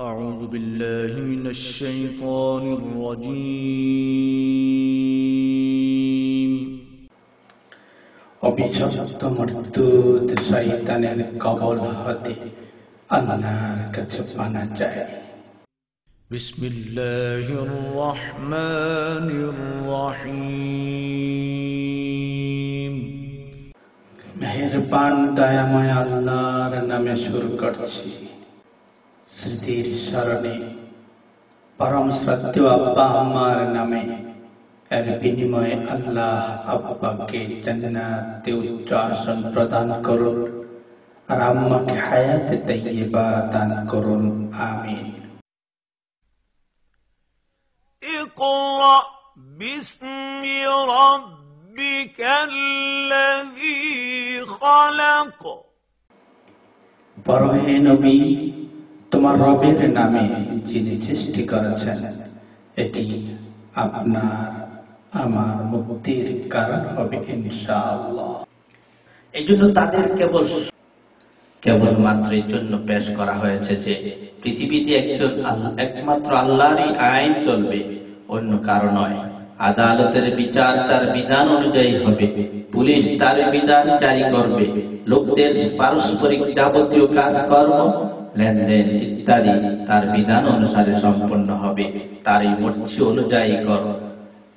أعوذ بالله من الشيطان الرجيم অভিশপ্ত মর্দুদ শয়তানের কবল হতে আল্লাহর কাছে পানা চাই। بسم الله الرحمن الرحيم মেহেরবান দয়াময় আল্লাহর নামে শুরু করছি। স্মৃতির স্মরণে পরম শ্রদ্ধেয় আব্বা আম্মার নামে, এর বিনিময়ে আল্লাহ আব্বাকে জান্নাতে উচ্চ আসন প্রদান করুন আর আম্মাকে হায়াতে তাইয়্যিবা দান করুন, আমিন। اقرأ باسم ربك الذي خلق বড় হে নবী, তোমার রবের নামে যিনি সৃষ্টি করেছেন, এটি আপনার আমার মুক্তির কারণ হবে ইনশাআল্লাহ। এই জন্য তাদের কেবলমাত্র এই জন্য পেশ করা হয়েছে যে পৃথিবীতে একমাত্র আল্লাহরই আইন চলবে, অন্য কারো নয়। আদালতের বিচার তার বিধান অনুযায়ী হবে, পুলিশ তার বিধান জারি করবে, লোকদের পারস্পরিক যাবতীয় কাজকর্ম, লেনদেন ইত্যাদি তার বিধান অনুসারে সম্পন্ন হবে। তারই মর্জি অনুযায়ী কর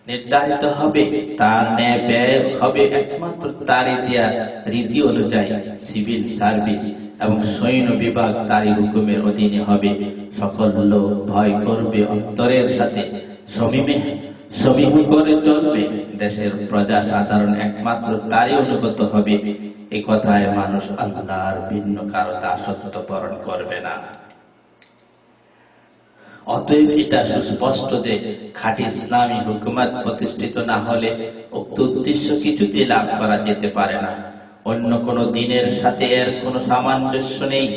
নির্ধারিত হবে, তার ন্যায় ব্যয় হবে একমাত্র তারই দেয়া রীতি অনুযায়ী। সিভিল সার্ভিস এবং সৈন্য বিভাগ তারই হুকুমের অধীনে হবে। সকল লোক ভয় করবে, অন্তরের সাথে সমীহ করে চলবে। দেশের প্রজা সাধারণ একমাত্র তারই অনুগত হবে। এই কথায় মানুষ আল্লাহর ভিন্ন কারো দাসত্ব বরণ করবে না। অতএব এটা সুস্পষ্ট যে খাঁটি ইসলামী হুকুমত প্রতিষ্ঠিত না হলে উক্ত উদ্দেশ্য কিছুতেই লাভ করা যেতে পারে না। অন্য কোন দিনের সাথে এর কোন সামঞ্জস্য নেই,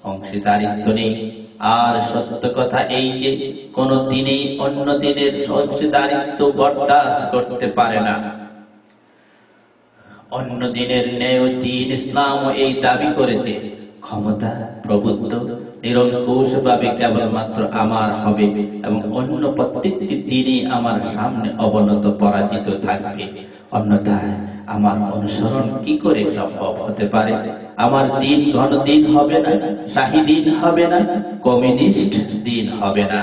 অংশীদারিত্ব নেই। আর সত্য কথা এই যে কোন দিনেই অন্য দিনের অংশীদারিত্ব বরদাস্ত করতে পারে না। অন্য দিনের ন্যায় দিন ইসলাম এই দাবি করেছে, ক্ষমতা প্রভুত্ব নিরঙ্কুশ ভাবে কেবলমাত্র আমার হবে এবং অন্য প্রত্যেকটি দিনই আমার সামনে অবনত পরাজিত থাকবে। অন্যথায় আমার অনুসরণ কি করে সম্ভব হতে পারে? আমার দিন ঘন দিন হবে না, শাহী দিন হবে না, কমিউনিস্ট দিন হবে না।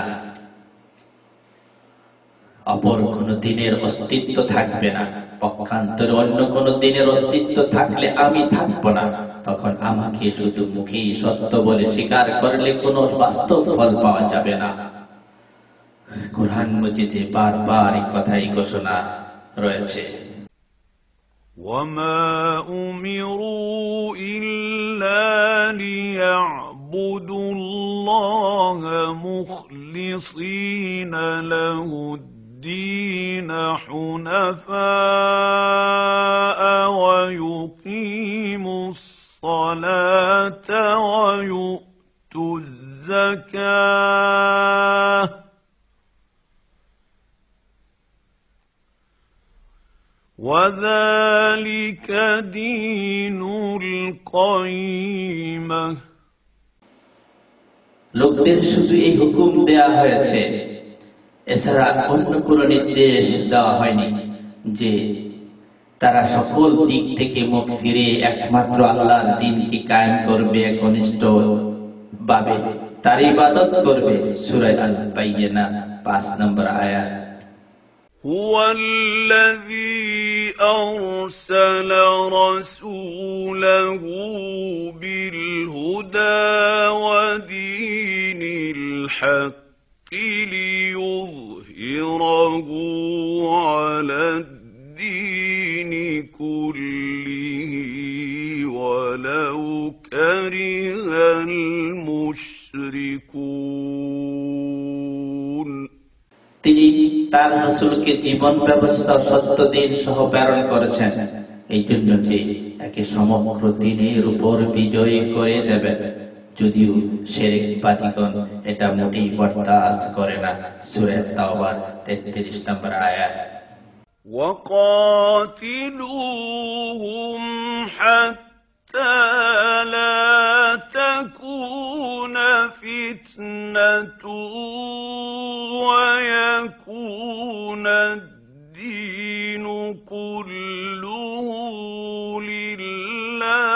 অপর কোন দিনের অস্তিত্ব থাকবে না। পক্ষান্তরে অন্য কোন দিনের অস্তিত্ব থাকলে আমি থাকবো না। তখন আমাকে শুধু মুখেই সত্য বলে স্বীকার করলে কোনো বাস্তব ফল পাওয়া যাবে না। কুরআন মজিদে বারবার এই কথাই ঘোষণা রয়েছে। وما أمروا إلا ليعبدوا الله مخلصين له الدين حنفاء ويقيموا الصلاة ويؤتوا الزكاة وذلك دين القيمة। লোকদের শুধু এই হুকুম দেয়া হয়েছে, এছাড়া অন্য কোন নির্দেশ দেওয়া হয়নি যে তারা সকল দিক থেকে মুখ ফিরে একমাত্র আল্লাহর দ্বীনকে কায়েম করবে, একনিষ্ঠ ভাবে তার ইবাদত করবে। সূরা আল-বাইয়িনা 5 নম্বর আয়াত। هو الذي أرسل رسوله بالهدى ودين الحق ليظهره على الدين كله ولو كره المشركون। তিনি তার রাসূলকে জীবন ব্যবস্থা সত্য দিন সহ প্রেরণ করেছেন, এই জন্য যে একে সমগ্র দিনের উপর বিজয়ী করে দেবেন, যদিও শিরকবাদীগণ এটা মোটেই বরদাস্ত করে না। সূরা তাওবার 33 নম্বর আয়াত। وقاتلوهم حتى لا تكون فتنة ويكون الدين كله لله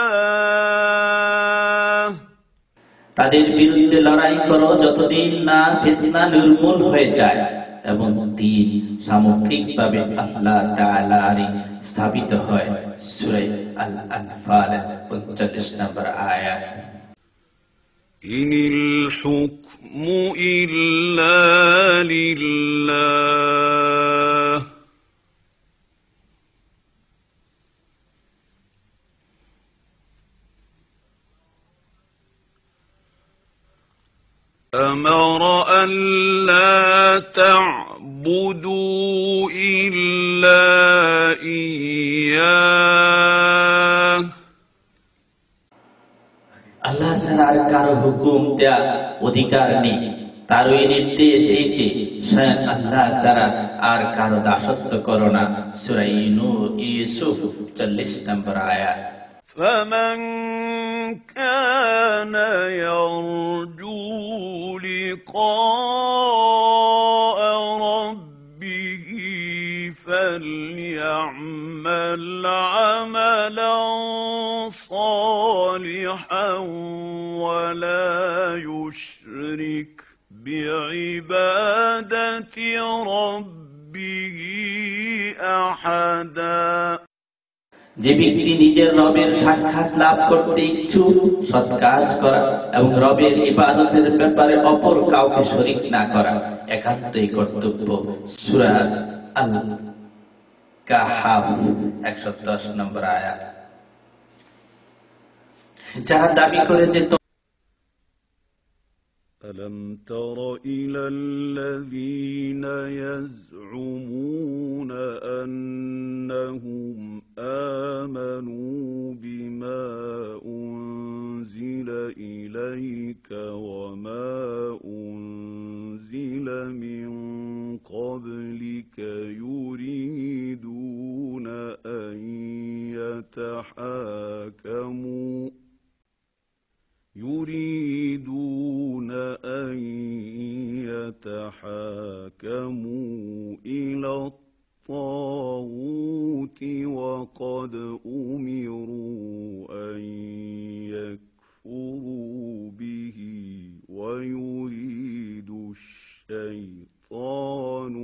তাদের বিরুদ্ধে লড়াই করো যতদিন না ফিতনা নির্মূল হয়ে যায় এবং দ্বীন সামগ্রিকভাবে আল্লাহ তাআলারই স্থাপিত হয়। সূরা আল আনফাল 39 নম্বর আয়াত। ইনিল হুকমু ইল্লা লিল্লাহ أمر أن لا تعبدوا إلا إياه আল্লাহ ছাড়া আর কারো হুকুম দেয়া অধিকার নেই। তারই নির্দেশ এই যে স্বয়ং আল্লাহ ছাড়া আর কারো দাসত্ব করো না। সূরা ইউসুফ 40 নম্বর আয়াত। فمن كان يرجو لقاء ربه فليعمل عملا صالحا ولا يشرك بعبادة ربه أحدا যে ব্যক্তি নিজের রবের সাক্ষাৎ লাভ করতে ইচ্ছুক সৎ কাজ করা এবং রবের ইবাদতের ব্যাপারে অপর কাউকে শরীক না করা একান্তই কর্তব্য। সূরা আল কাহফ 110 নম্বর আয়াত। যারা দাবি করে যে ألم تر إلى الذين يزعمون أنهم آمنوا بما أنزل إليك وما أنزل من قبلك يريدون أن يتحاكموا إلى الطاغوت وقد أمروا أن يكفروا به ويريد الشيطان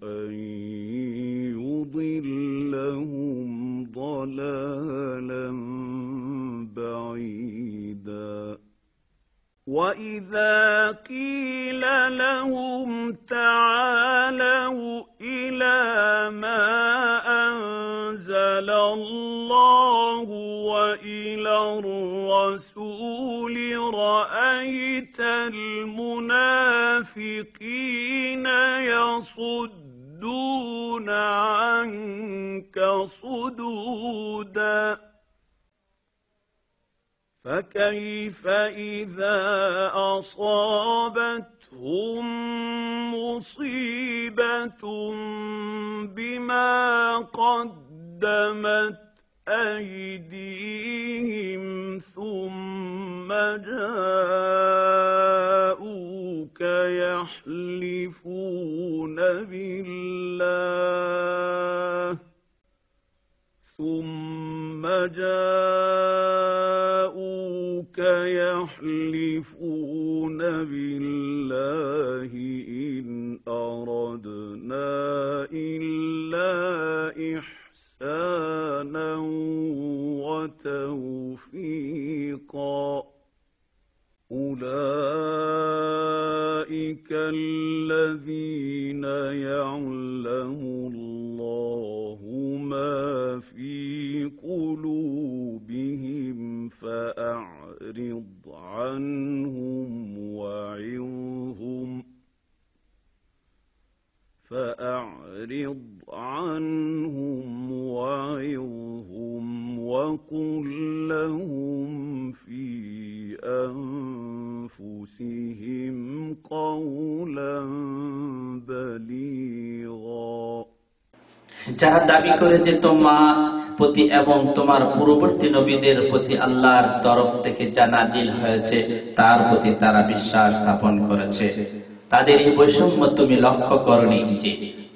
أن يضلهم ضلالا بعيدا وإذا قيل لهم تعالوا إلى ما أنزل الله وإلى الرسول رأيت المنافقين يصدون عنك صدودا فكيف إذا أصابتهم مصيبة بما قدمت أيديهم ثم جاءوك يحلفون بالله إن أردنا إلا إحسانا وتوفيقا أولئك الذين يعلم الله ما في قلوبهم فأعرض عنهم وعظهم وقل لهم في أنفسهم قولا بليغا যারা দাবি করে যে তোমার প্রতি এবং তোমার পূর্ববর্তী নবীদের প্রতি আল্লাহর তরফ থেকে যা নাজিল হয়েছে তার প্রতি তারা বিশ্বাস স্থাপন করেছে, তাদের এই বৈষম্য তুমি লক্ষ্য করনি যে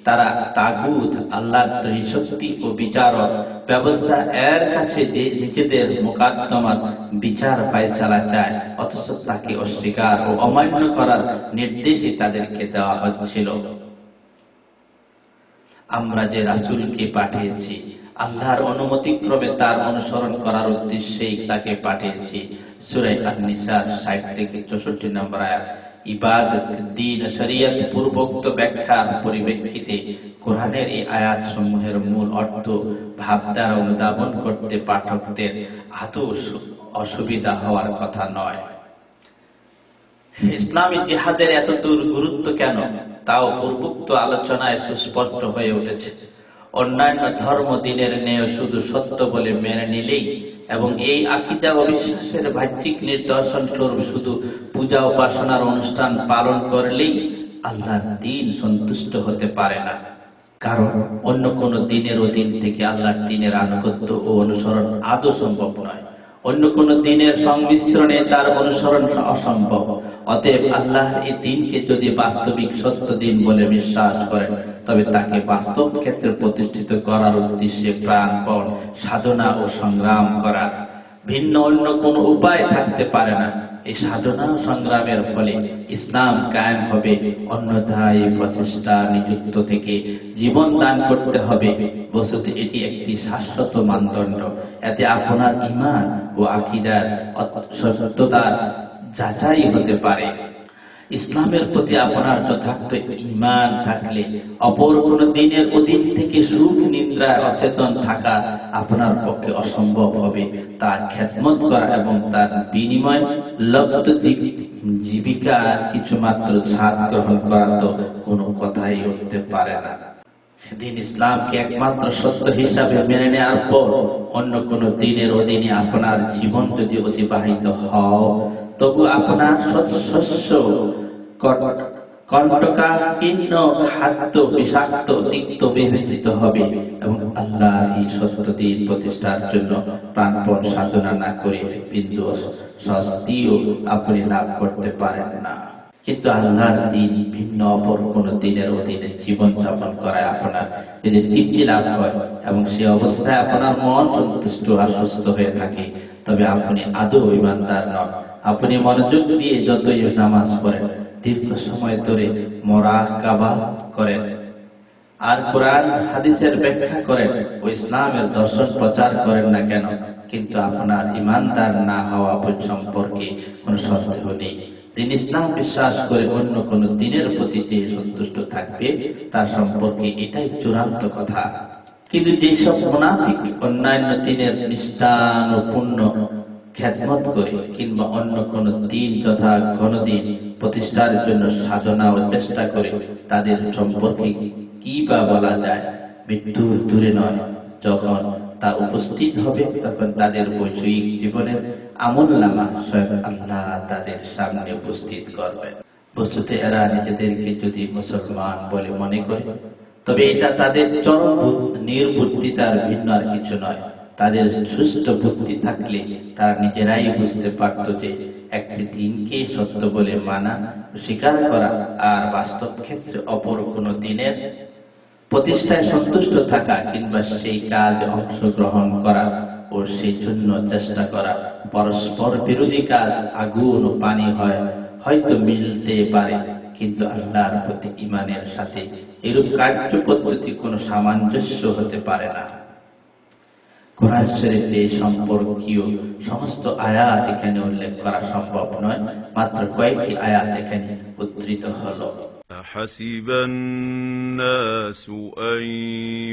তারা তাগুত আল্লাহর ত্রিশক্তি ও বিচারক ব্যবস্থা এর কাছে যে নিজেদের মোকদ্দমার বিচার ফায়সালা চায়, অথচ তাকে অস্বীকার ও অমান্য করার নির্দেশই তাদেরকে দেওয়া হচ্ছিল। আমরা যে রাসূলকে পাঠিয়েছি আল্লাহর অনুমতিক্রমে তার অনুসরণ করার উদ্দেশ্যেই তাকে পাঠিয়েছি। সূরা আন-নিসা 60 থেকে 64 নম্বর আয়াত। ইবাদত, দ্বীন, শরীয়ত পূর্বোক্ত ব্যাখ্যার পরিপ্রেক্ষিতে কোরআনের এই আয়াত সমূহের মূল অর্থ ভাব দ্বারা অনুধাবন করতে পাঠকদের আদৌ অসুবিধা হওয়ার কথা নয়। ইসলামী জিহাদের এত দূর গুরুত্ব কেন, তাও পূর্বোক্ত আলোচনায় সুস্পষ্ট হয়ে উঠেছে। অন্যান্য ধর্ম দিনের ন্যায় শুধু সত্য বলে মেনে নিলেই এবং এই আকীদা ও বিশ্বাসের বাহ্যিক নিদর্শন স্বরূপ শুধু পূজা উপাসনার অনুষ্ঠান পালন করলেই আল্লাহর দ্বীন সন্তুষ্ট হতে পারে না। কারণ অন্য কোন দিনের অধীন থেকে আল্লাহর দ্বীনের আনুগত্য ও অনুসরণ আদৌ সম্ভব নয়। অন্য কোন দিনের সংমিশ্রণে তার অনুসরণ অসম্ভব। অতএব আল্লাহর এই দ্বীনকে যদি বাস্তবিক সত্য দ্বীন বলে বিশ্বাস করেন, তবে তাকে বাস্তব ক্ষেত্রে প্রতিষ্ঠিত করার উদ্দেশ্যে প্রাণপণ সাধনা ও সংগ্রাম করা ভিন্ন অন্য কোন উপায় থাকতে পারে না। এই সাধনা ও সংগ্রামের ফলে ইসলাম কায়েম হবে, অন্যথায় এই প্রচেষ্টা নিযুক্ত থেকে জীবন দান করতে হবে। বস্তুত এটি একটি শাশ্বত মানদণ্ড। এতে আপনার ঈমান ও আকীদার সত্যতার যাচাই হতে পারে। ইসলামের প্রতি আপনার যথার্থ ঈমান থাকলে অপর কোন দিনের অধীন থেকে সুখ নিদ্রায় অচেতন থাকা আপনার পক্ষে অসম্ভব হবে। তার খেদমত করা এবং তার বিনিময়ে লব্ধ জীবিকা কিছুমাত্র স্বাদ গ্রহণ করা তো কোনো কথাই উঠতে পারে না। দিন ইসলামকে একমাত্র সত্য হিসাবে মেনে নেওয়ার পর অন্য কোন দিনের অধীনে আপনার জীবন যদি অতিবাহিত হয়, তবু আপনার শস্য কণ্টকাকীর্ণ খাদ্য বিষাক্ত তিক্ত বিবেচিত হবে এবং আল্লাহ এই সত্য দ্বীন প্রতিষ্ঠার জন্য প্রাণপণ সাধনা না করে বিন্দু স্বস্তিও আপনি লাভ করতে পারেন না। কিন্তু আল্লাহর দ্বীন ভিন্ন অপর কোন দিনের অধীনে জীবন যাপন করায় আপনার যদি তৃপ্তি লাভ হয় এবং সে অবস্থায় আপনার মন সন্তুষ্ট আশ্বস্ত হয়ে থাকে, তবে আপনি আদৌ ঈমানদার নন। আপনি মনোযোগ দিয়ে যতই নামাজ পড়েন, দীর্ঘ সময় ধরে মুরাকাবা করেন আর কোরআন হাদিসের ব্যাখ্যা করেন ও ইসলামের দর্শন প্রচার করেন না কেন, কিন্তু আপনার ঈমানদার না হওয়া সম্পর্কে কোনো সন্দেহ নেই। দিন ইসলাম বিশ্বাস করে অন্য কোন দিনের প্রতি যে সন্তুষ্ট থাকবে তার সম্পর্কে এটাই চূড়ান্ত কথা। কিন্তু যেসব মুনাফিক অন্যান্য দিনের নিষ্ঠান ও পূর্ণ খেদমত করে কিংবা অন্য কোন দিন তথা কোন দিন প্রতিষ্ঠার জন্য সাধনা ও চেষ্টা করে, তাদের সম্পর্কে কি বা বলা যায়? মৃত্যুর দূরে নয়, যখন তা উপস্থিত হবে তখন তাদের বৈষয়িক জীবনের আমলনামা স্বয়ং আল্লাহ তাদের সামনে উপস্থিত করবে। বস্তুতে এরা নিজেদেরকে যদি মুসলমান বলে মনে করে, তবে এটা তাদের চরম নির্বুদ্ধিতার ভিন্ন আর কিছু নয়। তাদের সুস্থ বুদ্ধি থাকলে তারা নিজেরাই বুঝতে পারত যে একটি দিনকে সত্য বলে মানা, স্বীকার করা আর বাস্তব ক্ষেত্রে অপর কোন দিনের প্রতিষ্ঠায় সন্তুষ্ট থাকা কিংবা সেই কাজ অংশগ্রহণ করা ও সেই জন্য চেষ্টা করা পরস্পর বিরোধী কাজ। আগুন ও পানি হয়তো মিলতে পারে, কিন্তু আল্লাহর প্রতি ঈমানের সাথে এরূপ কার্য পদ্ধতি কোনো সামঞ্জস্য হতে পারে না। কোরআন শরীফে সম্পর্কীয় সমস্ত আয়াত এখানে উল্লেখ করা সম্ভব নয়, মাত্র কয়েকটি আয়াত এখানে উদ্ধৃত হলো। أحسب الناس أن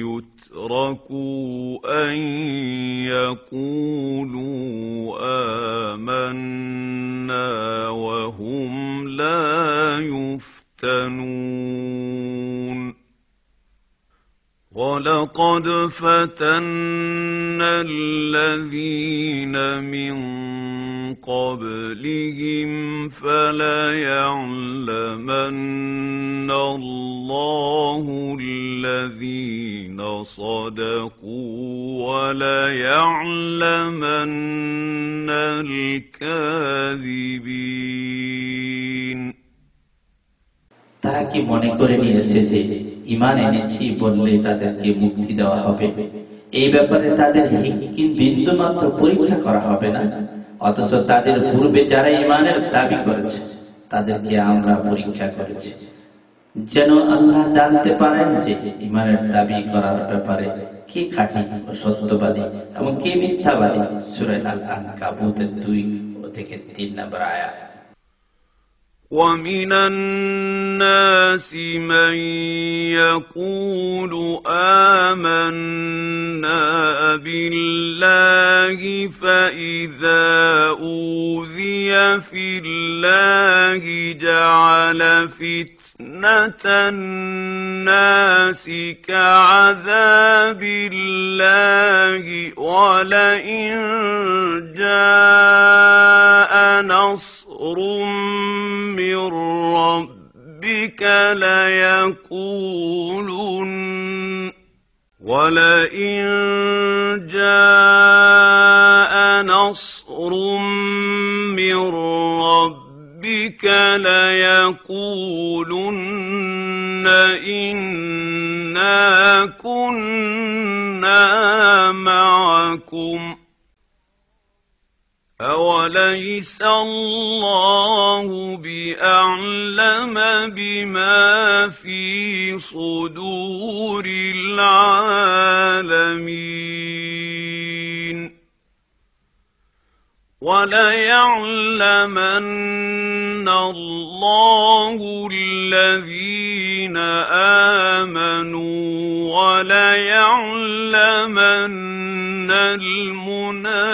يتركوا أن يقولوا آمنا وهم لا يفتنون وَلَقَدْ فَتَنَّا الَّذِينَ مِن قبلهم فليعلمن الله الذين صدقوا وليعلمن الكاذبين। তারা কি মনে করে নিয়েছে যে ঈমান এনেছি বললে তাদেরকে মুক্তি দেওয়া হবে? এই ব্যাপারে তাদের বিন্দুমাত্র পরীক্ষা করা হবে না। অথচ তাদের পূর্বে যারা ঈমানের দাবি করেছে তাদেরকে আমরা পরীক্ষা করেছি, যেন আল্লাহ জানতে পারেন যে ঈমানের দাবি করার ব্যাপারে কে খাঁটি ও সত্যবাদী এবং কে মিথ্যাবাদী। সূরা আল-আনকাবুতের 2-3 নম্বর আয়াত। ومن الناس من يقول آمنا بالله فإذا أوذي في الله جعل فتنة الناس كعذاب الله ولئن جاء نصر من ربك ولئن جاء نصر من ربك ليقولن إنا كنا معكم أوليس الله بأعلم بما في صدور العالمين وليعلمن الله الذين آمنوا وليعلمن المنافقين।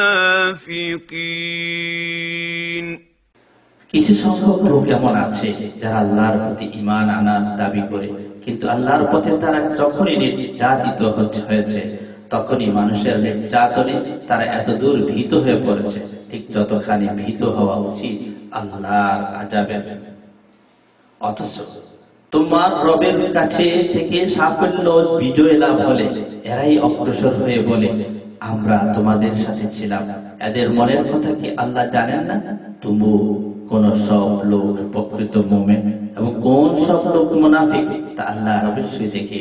কিছু সংখ্যক লোক এমন আছে যারা আল্লাহর প্রতি ঈমান আনার দাবি করে, কিন্তু আল্লাহর পথে তারা যখনই নির্যাতিত হয়েছে তখনই মানুষের নির্যাতনে তারা এতদূর ভীত হয়ে পড়েছে, ঠিক যতখানি ভীত হওয়া উচিত আল্লাহর আযাবের। অথচ তোমার রবের কাছে থেকে সাফল্য বিজয় লাভ হলে এরাই অগ্রসর হয়ে বলে আমরা তোমাদের সাথে ছিলাম। এদের মনের কথা কি আল্লাহ জানেন না? তবু কোন সব লোক প্রকৃত মুমিন এবং কোন সব লোক মুনাফিক তা আল্লাহ অবশ্যই দেখে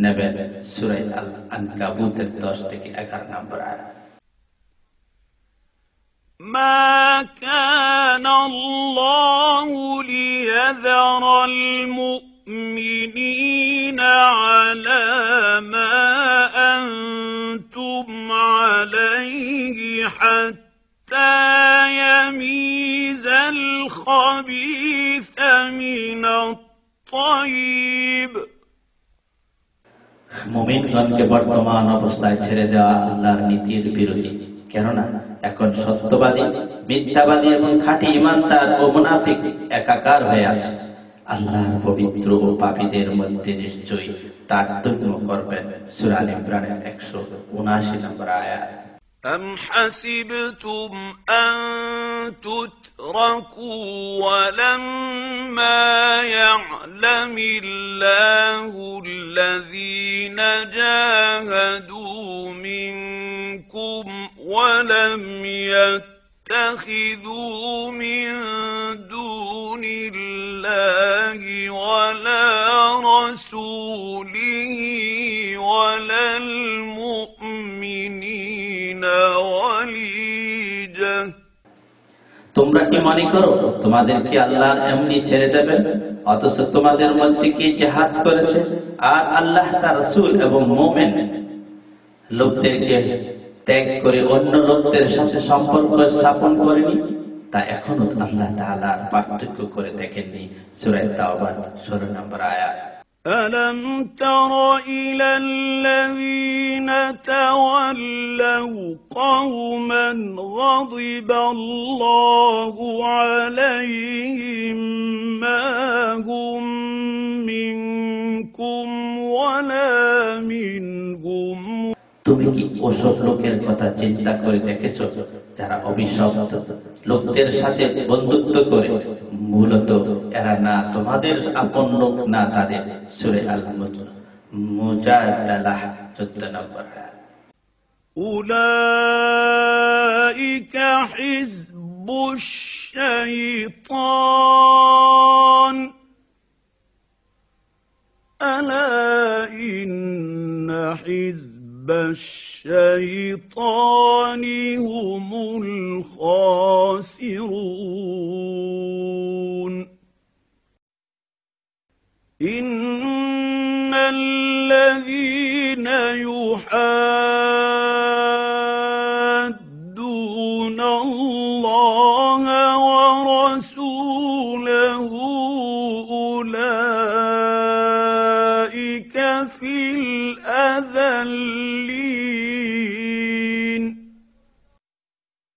নেবেন। সূরা আল-আনকাবুতের 10-11 নম্বর আয়াত। ما كان الله ليذر المؤمنين على ما أنتم عليه حتى يميز الخبيث من الطيب। মুমিনগণকে বর্তমান অবস্থায় ছেড়ে দেওয়া আল্লাহর নীতির বিরোধী, কেননা এখন সত্যবাদী, মিথ্যাবাদী এবং খাঁটি ঈমানদার ও মুনাফিক একাকার হয়ে আছে। আল্লাহর পবিত্র ও পাপীদের মধ্যে নিশ্চয়ই তারতম্য করবেন। সূরা আল ইমরানের 179 নম্বর আয়াত। أم حسبتم أن تتركوا ولما يعلم الله الذين جاهدوا منكم ولم يتخذوا من دون الله ولا رسوله ولا المؤمنين وليجة। তোমরা কি মনে করো তোমাদেরকে আল্লাহ এমনি ছেড়ে দেবেন, অথচ তোমাদের মধ্যে কে জিহাদ করেছে আর আল্লাহ তার রাসূল এবং মুমিন লোকদেরকে ত্যাগ করে অন্য লোকদের সাথে সম্পর্ক স্থাপন করেনি? তা এখনো আল্লাহ তাআলা পার্থক্য করে দেখেননি। সূরা তাওবা 16 নম্বর আয়াত। ألم تر إلى الذين تولوا قوما غضب الله عليهم ما هم منكم ولا منهم। তুমি কি ওসব লোকের কথা চিন্তা করে দেখেছো যারা অভিশপ্ত, লোকদের সাথে বন্ধুত্ব করে, মূলত এরা না তোমাদের আপন লোক না তাদের। সূরা আল মুজাদালাহ 14 নম্বর আয়াত। উলাইকা হিজবুশ শাইতান আলা ইন্না হিজবাশ শাইতানি হুমুল খাসিরুন। ইন্নাল্লাযীনা ইউহাদ্দুনাল্লাহা ওয়া রাসূলাহু উলাইকা ফিল আযাল্লিন।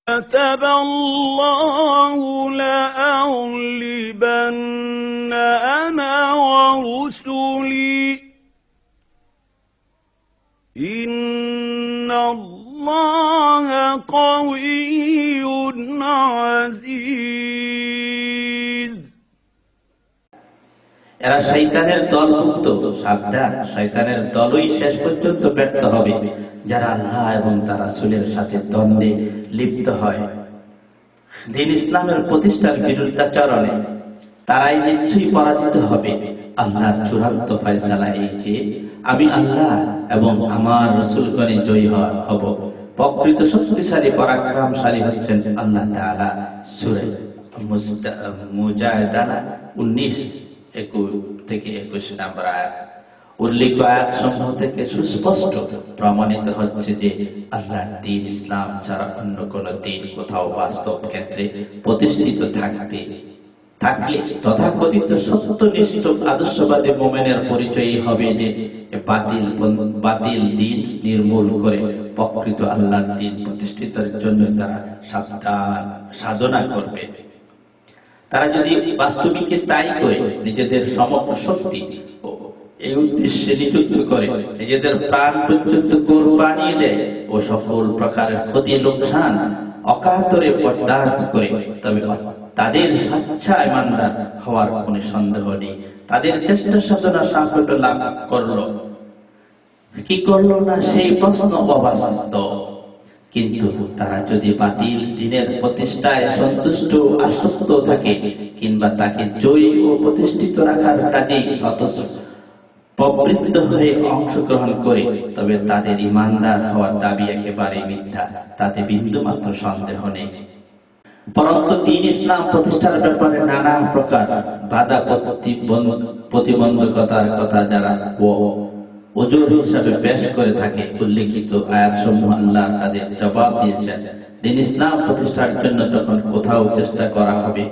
কাতাবাল্লাহু লাআগলিবান্না আনা ওয়া রুসুলি ইন্নাল্লাহা কাওয়িয়্যুন আযীজ। এরা শয়তানের দলভুক্ত, সাবধান, শয়তানের দলই শেষ পর্যন্ত ব্যর্থ হবে যারা আল্লাহ এবং তার রাসূলের সাথে দ্বন্দ্বে লিপ্ত হয়। দ্বীন ইসলামের প্রতিষ্ঠার বিরুদ্ধাচরণে তারাই নিশ্চয়ই পরাজিত হবে। আল্লাহর চূড়ান্ত ফয়সালা এই যে আমি আল্লাহ এবং আমার রাসূলগণ জয়ী হব। প্রকৃত শক্তিশালী পরাক্রমশালী হচ্ছেন আল্লাহ তাআলা। সূরা মুজাদালা 19-21 নম্বর আয়াত। উল্লেখিত আয়াতসমূহ থেকে সুস্পষ্ট প্রমাণিত হচ্ছে যে আল্লাহর দ্বীন ইসলাম ছাড়া অন্য কোন দ্বীন কোথাও বাস্তব ক্ষেত্রে প্রতিষ্ঠিত থাকলে তথাকথিত সত্যনিষ্ঠ আদর্শবাদী মুমিনের পরিচয় হবে যে বাতিল দ্বীন নির্মূল করে প্রকৃত আল্লাহর দ্বীন প্রতিষ্ঠিতের জন্য তারা সাধনা করবে। তারা যদি বাস্তবিকে তাই করে নিজেদের সমগ্র শক্তি এই উদ্দেশ্যে নিযুক্ত করে, নিজেদের প্রাণ পর্যন্ত কোরবানি দেয় ও সকল প্রকারের ক্ষতি লোকসান অকাতরে বরদাস্ত করে, তবে তাদের সচ্চা ঈমানদার হওয়ার কোনো সন্দেহ নেই। তাদের চেষ্টা সাধনা সাফল্য লাভ করলো কি করলো না সেই প্রশ্ন অবাস্তব। কিন্তু তারা যদি বাতিল দ্বীনের প্রতিষ্ঠায় সন্তুষ্ট আসক্ত থাকে কিংবা তাকে জয়ী ও প্রতিষ্ঠিত রাখার কাজে প্রবৃত্ত হয়ে অংশগ্রহণ করে, তবে তাদের ঈমানদার হওয়ার দাবি একেবারে মিথ্যা, তাতে বিন্দুমাত্র সন্দেহ নেই। পরন্তু দ্বীন ইসলাম প্রতিষ্ঠার ব্যাপারে নানা প্রকার বাধা প্রতিবন্ধকতার কথা যারা ওজোর হিসাবে পেশ করে থাকে, উল্লেখিত আয়াতসমূহ আল্লাহ তাদের জবাব দিয়েছেন। দ্বীন ইসলাম প্রতিষ্ঠার জন্য যখন কোথাও চেষ্টা করা হবে,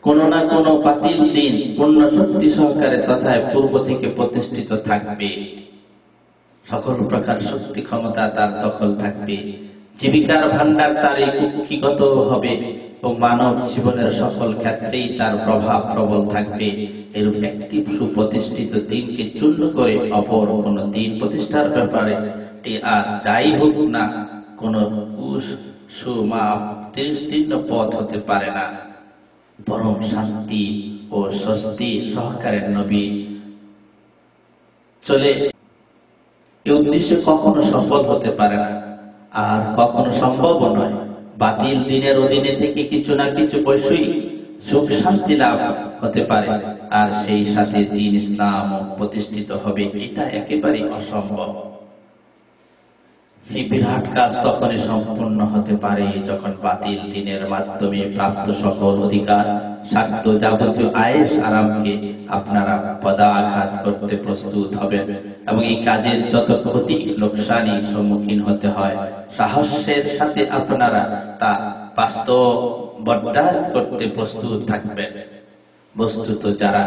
কোন না কোন বাতিল দ্বীন পূর্ণ শক্তি সহকারে তথা পূর্ব থেকে প্রতিষ্ঠিত থাকবে। সকল প্রকার শক্তি ক্ষমতা তার দখল থাকবে, জীবিকার ভান্ডার তার কুক্ষিগত হবে ও মানব জীবনের সকল ক্ষেত্রেই তার প্রভাব প্রবল থাকবে। এরূপ একটি সুপ্রতিষ্ঠিত দ্বীনকে চূর্ণ করে অপর কোন দ্বীন প্রতিষ্ঠার ব্যাপারে আর যাই হোক না কোন সুমাতীর্ণ পথ হতে পারে না, বরং শান্তি ও স্বস্তি সহকারে নবী চলে এই উদ্দেশ্যে কখনো সফল হতে পারে না, আর কখনো সম্ভব নয়। বাতিল দ্বীনের অধীনে থেকে কিছু না কিছু বৈষয়িক সুখ শান্তি লাভ হতে পারে, আর সেই সাথে দ্বীন ইসলাম প্রতিষ্ঠিত হবে, এটা একেবারেই অসম্ভব। এই বিরাট কাজ তখনই সম্পূর্ণ হতে পারে যখন বাতিল দ্বীনের মাধ্যমে প্রাপ্ত সকল অধিকার, স্বার্থ, যাবতীয় আয়েশ আরামকে আপনারা পদাঘাত করতে প্রস্তুত হবেন এবং এই কাজের যত ক্ষতি লোকসানি সম্মুখীন হতে হয় সাহসের সাথে আপনারা তা বাস্তব বরদাস্ত করতে প্রস্তুত থাকবেন। বস্তুত যারা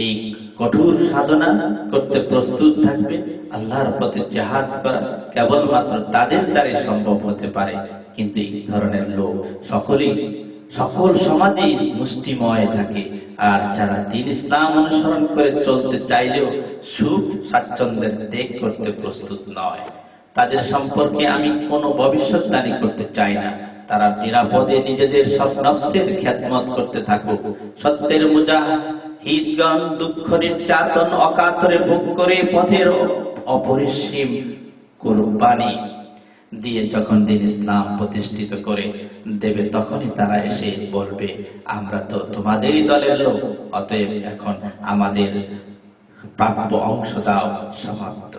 এই কঠোর সাধনা করতে প্রস্তুত থাকবে, আল্লাহর পথে জিহাদ করা কেবলমাত্র তাদের দ্বারাই সম্ভব হতে পারে। কিন্তু এই ধরনের লোক সকল সমাজেই মুষ্টিময় থাকে, আর যারা দ্বীন ইসলাম অনুসরণ করে চলতে চাইলেও সুখ স্বাচ্ছন্দ্যের ত্যাগ করতে প্রস্তুত নয়, তাদের সম্পর্কে আমি কোনো ভবিষ্যৎবাণী করতে চাই না। তারা নিরাপদে নিজেদের সব নফসের খিদমত করতে থাকুক। সত্যের মুজাহিদগণ দুঃখ নির্যাতন অকাতরে ভোগ করে পথের অপরিসীম কুরবানি দিয়ে যখন দিন ইসলাম প্রতিষ্ঠিত করে দেবে, তখনই তারা এসে বলবে, আমরা তো তোমাদেরই দলের লোক, অতএব এখন আমাদের প্রাপ্য অংশ দাও। সমাপ্ত।